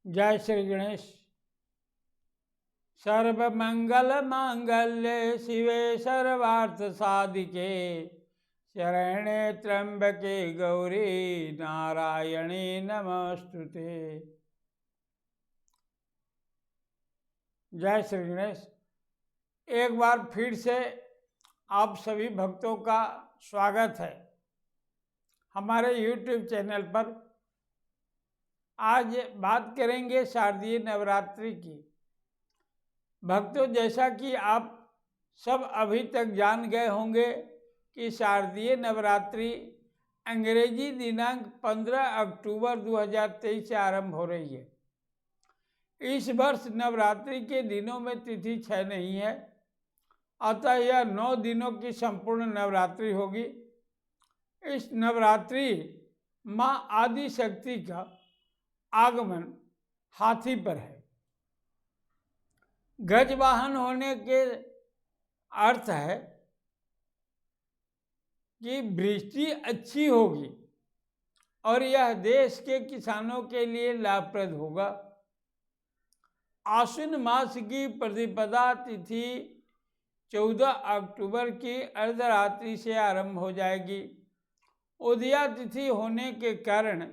जय श्री गणेश। सर्वमंगल मांगल्ये शिवे सर्वार्थ साधिके शरणे त्र्यंबके गौरी नारायणी नमस्तुते। जय श्री गणेश। एक बार फिर से आप सभी भक्तों का स्वागत है हमारे YouTube चैनल पर। आज बात करेंगे शारदीय नवरात्रि की। भक्तों, जैसा कि आप सब अभी तक जान गए होंगे कि शारदीय नवरात्रि अंग्रेजी दिनांक 15 अक्टूबर 2023 से आरंभ हो रही है। इस वर्ष नवरात्रि के दिनों में तिथि 6 नहीं है, अतः यह 9 दिनों की संपूर्ण नवरात्रि होगी। इस नवरात्रि माँ आदि शक्ति का आगमन हाथी पर है। गजवाहन होने के अर्थ है कि वृष्टि अच्छी होगी और यह देश के किसानों के लिए लाभप्रद होगा। आश्विन मास की प्रतिपदा तिथि 14 अक्टूबर की अर्धरात्रि से आरंभ हो जाएगी। उदया तिथि होने के कारण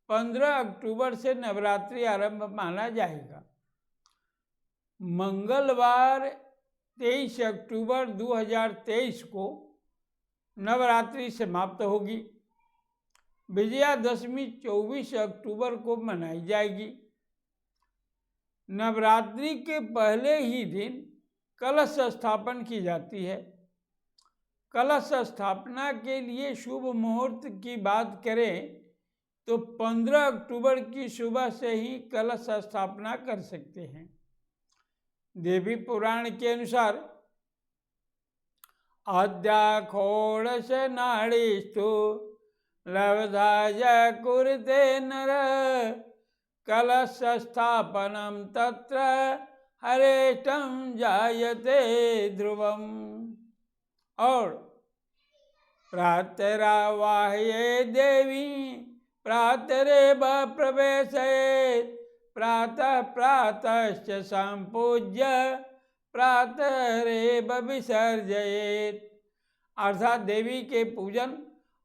15 अक्टूबर से नवरात्रि आरंभ माना जाएगा। मंगलवार 23 अक्टूबर 2023 को नवरात्रि समाप्त होगी। विजयादशमी 24 अक्टूबर को मनाई जाएगी। नवरात्रि के पहले ही दिन कलश स्थापन की जाती है। कलश स्थापना के लिए शुभ मुहूर्त की बात करें तो 15 अक्टूबर की सुबह से ही कलश स्थापना कर सकते हैं। देवी पुराण के अनुसार अद्याखोड़श नाड़ीस्तु लवधाय कुरुते नर कलश स्थापनम तत्र हरेष्टम जायते ध्रुवम। और प्रातरावाह्ये देवी प्रातरेव प्रवेशयेत् प्रातः प्रातश्च संपूज्य प्रातरेव विसर्जयेत्। अर्थात देवी के पूजन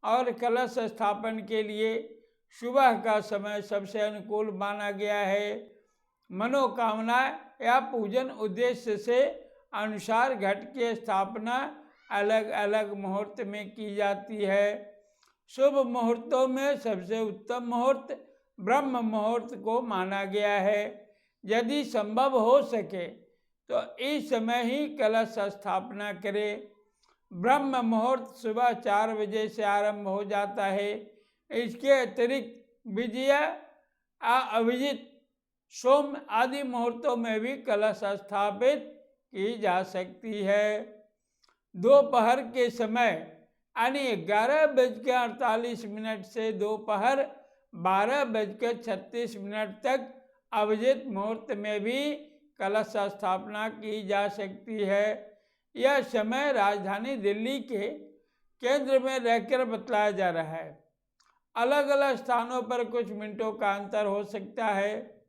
और कलश स्थापन के लिए सुबह का समय सबसे अनुकूल माना गया है। मनोकामना या पूजन उद्देश्य से अनुसार घट की स्थापना अलग अलग मुहूर्त में की जाती है। शुभ मुहूर्तों में सबसे उत्तम मुहूर्त ब्रह्म मुहूर्त को माना गया है। यदि संभव हो सके तो इस समय ही कलश स्थापना करें। ब्रह्म मुहूर्त सुबह 4 बजे से आरंभ हो जाता है। इसके अतिरिक्त विजय अभिजित सोम आदि मुहूर्तों में भी कलश स्थापित की जा सकती है। दोपहर के समय यानी 11:48 से दोपहर 12:36 तक अभिजित मुहूर्त में भी कलश स्थापना की जा सकती है। यह समय राजधानी दिल्ली के केंद्र में रहकर बतलाया जा रहा है। अलग अलग स्थानों पर कुछ मिनटों का अंतर हो सकता है।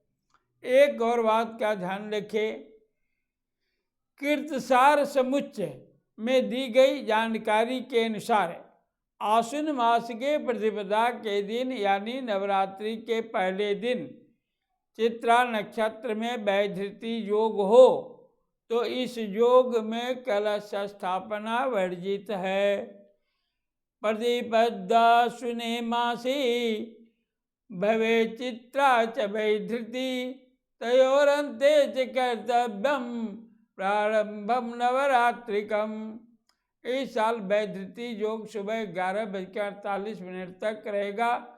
एक और बात का ध्यान रखें, कीर्तसार समुच्चय में दी गई जानकारी के अनुसार आश्विन मास के प्रतिपदा के दिन यानी नवरात्रि के पहले दिन चित्रा नक्षत्र में वैधृति योग हो तो इस योग में कलश स्थापना वर्जित है। प्रतिपदा सुने मासी भवे चित्रा च वैधृति तयोरन्ते च कर्तव्यम प्रारंभम नवरात्रिकम। इस साल वैधृति योग सुबह 11:48 तक रहेगा।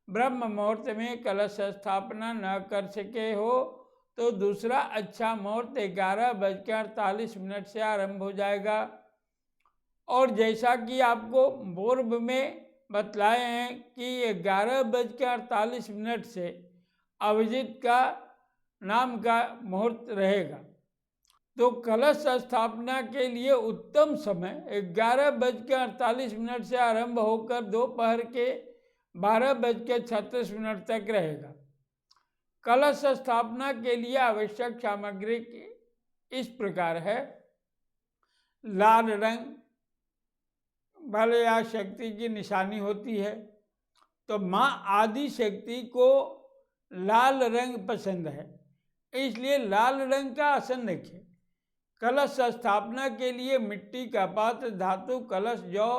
ब्रह्म मुहूर्त में कलश स्थापना न कर सके हो तो दूसरा अच्छा मुहूर्त 11:48 से आरंभ हो जाएगा। और जैसा कि आपको पूर्व में बतलाए हैं कि 11:48 से अभिजित का नाम का मुहूर्त रहेगा, तो कलश स्थापना के लिए उत्तम समय 11:48 से आरंभ होकर दोपहर के 12:36 तक रहेगा। कलश स्थापना के लिए आवश्यक सामग्री इस प्रकार है। लाल रंग बल या शक्ति की निशानी होती है, तो माँ आदि शक्ति को लाल रंग पसंद है, इसलिए लाल रंग का आसन रखें। कलश स्थापना के लिए मिट्टी का पात्र, धातु कलश, जौ,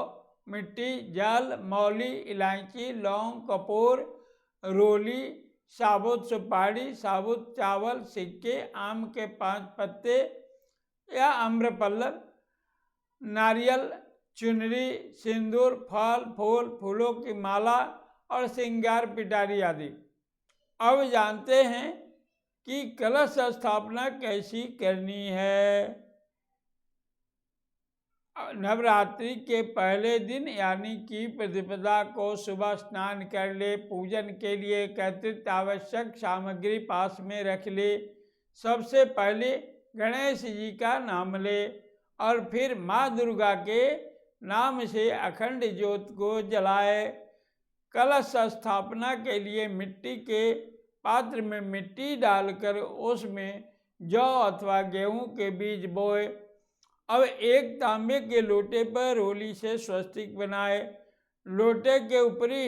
मिट्टी, जल, मौली, इलायची, लौंग, कपूर, रोली, साबुत सुपारी, साबुत चावल, सिक्के, आम के 5 पत्ते या आम्रपल्लव, नारियल, चुनरी, सिंदूर, फल, फूल, फूलों की माला और श्रृंगार पिटारी आदि। अब जानते हैं कि कलश स्थापना कैसी करनी है। नवरात्रि के पहले दिन यानी कि प्रतिपदा को सुबह स्नान कर ले। पूजन के लिए एकत्रित आवश्यक सामग्री पास में रख ले। सबसे पहले गणेश जी का नाम ले और फिर माँ दुर्गा के नाम से अखंड ज्योत को जलाए। कलश स्थापना के लिए मिट्टी के पात्र में मिट्टी डालकर उसमें जौ अथवा गेहूं के बीज बोए। अब एक तांबे के लोटे पर रोली से स्वस्तिक बनाए। लोटे के ऊपरी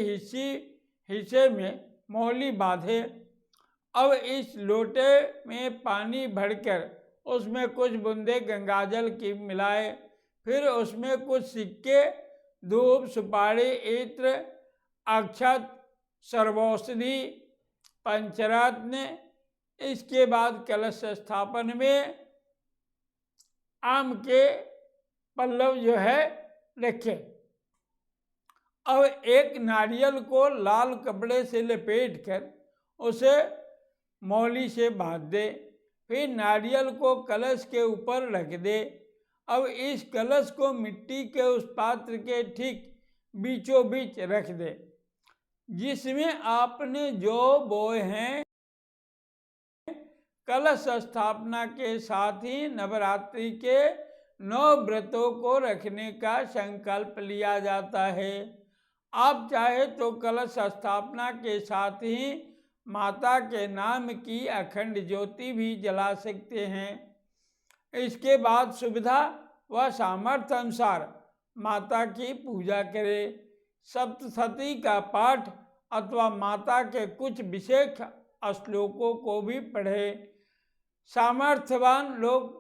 हिस्से में मौली बांधे। अब इस लोटे में पानी भरकर उसमें कुछ बूंदे गंगाजल की मिलाए। फिर उसमें कुछ सिक्के, धूप, सुपारी, इत्र, अक्षत, सर्वौषधि, पंचरत्न। इसके बाद कलश स्थापन में आम के पल्लव जो है रखे। अब एक नारियल को लाल कपड़े से लपेटकर उसे मौली से बांध दे। फिर नारियल को कलश के ऊपर रख दे। अब इस कलश को मिट्टी के उस पात्र के ठीक बीचों बीच रख दे जिसमें आपने जौ बोए हैं। कलश स्थापना के साथ ही नवरात्रि के 9 व्रतों को रखने का संकल्प लिया जाता है। आप चाहे तो कलश स्थापना के साथ ही माता के नाम की अखंड ज्योति भी जला सकते हैं। इसके बाद सुविधा व सामर्थ्य अनुसार माता की पूजा करें। सप्तशती का पाठ अथवा माता के कुछ विशेष श्लोकों को भी पढ़े। सामर्थ्यवान लोग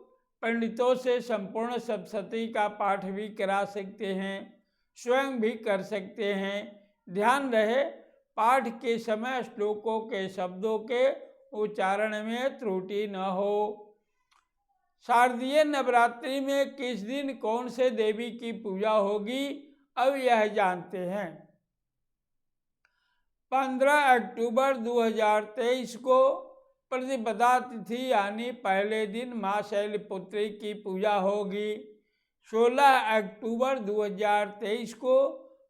पंडितों से संपूर्ण सप्तशती का पाठ भी करा सकते हैं, स्वयं भी कर सकते हैं। ध्यान रहे पाठ के समय श्लोकों के शब्दों के उच्चारण में त्रुटि न हो। शारदीय नवरात्रि में किस दिन कौन से देवी की पूजा होगी, अब यह जानते हैं। 15 अक्टूबर 2023 को प्रतिपदा तिथि यानी पहले दिन माँ शैलपुत्री की पूजा होगी। 16 अक्टूबर 2023 को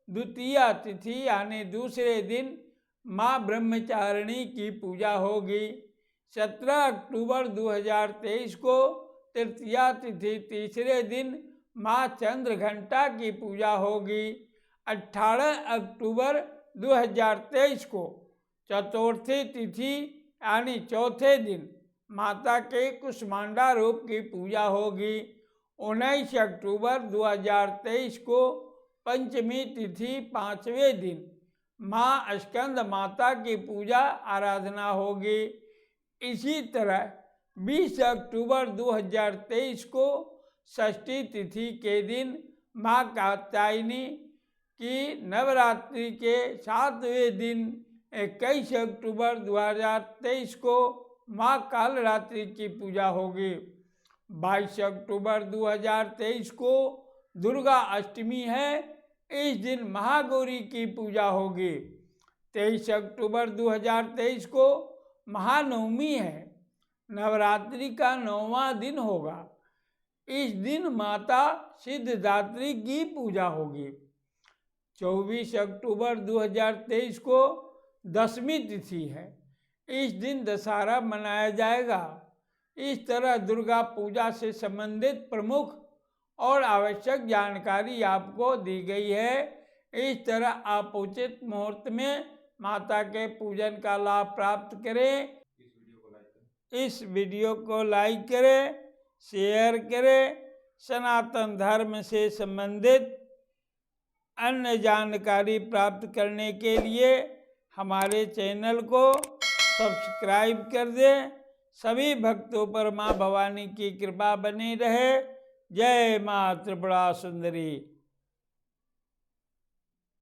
द्वितीया तिथि यानी दूसरे दिन माँ ब्रह्मचारिणी की पूजा होगी। 17 अक्टूबर 2023 को तृतीया तिथि तीसरे दिन माँ चंद्रघंटा की पूजा होगी। 18 अक्टूबर 2023 को चतुर्थी तिथि यानी चौथे दिन माता के कुष्मांडा रूप की पूजा होगी। 19 अक्टूबर 2023 को पंचमी तिथि 5वें दिन माँ स्कंद माता की पूजा आराधना होगी। इसी तरह 20 अक्टूबर 2023 को षष्ठी तिथि के दिन माँ कात्यायनी की नवरात्रि के 7वें दिन 21 अक्टूबर 2023 को माँ कालरात्रि की पूजा होगी। 22 अक्टूबर 2023 को दुर्गा अष्टमी है, इस दिन महागौरी की पूजा होगी। 23 अक्टूबर 2023 को महानवमी है, नवरात्रि का 9वां दिन होगा। इस दिन माता सिद्धदात्री की पूजा होगी। 24 अक्टूबर 2023 को दशमी तिथि है, इस दिन दशहरा मनाया जाएगा। इस तरह दुर्गा पूजा से संबंधित प्रमुख और आवश्यक जानकारी आपको दी गई है। इस तरह आप उचित मुहूर्त में माता के पूजन का लाभ प्राप्त करें। इस वीडियो को लाइक करें, शेयर करें। सनातन धर्म से संबंधित अन्य जानकारी प्राप्त करने के लिए हमारे चैनल को सब्सक्राइब कर दें। सभी भक्तों पर माँ भवानी की कृपा बनी रहे। जय माँ त्रिपुरा सुंदरी।